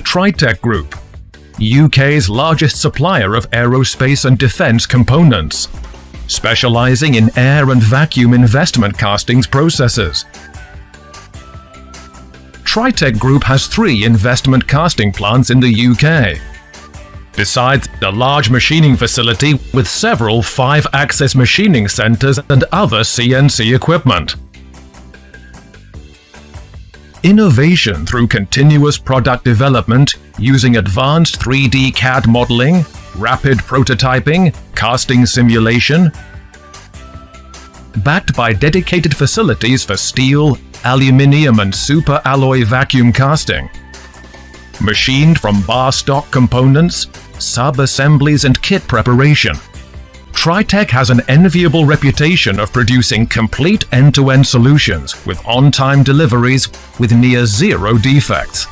Tritech Group, UK's largest supplier of aerospace and defence components, specialising in air and vacuum investment castings processes. Tritech Group has 3 investment casting plants in the UK, besides a large machining facility with several 5-axis machining centres and other CNC equipment. Innovation through continuous product development using advanced 3D CAD modelling, rapid prototyping, casting simulation, backed by dedicated facilities for steel, aluminium and super alloy vacuum casting, machined from bar stock components, sub-assemblies and kit preparation. Tritech has an enviable reputation of producing complete end-to-end solutions with on-time deliveries with near zero defects.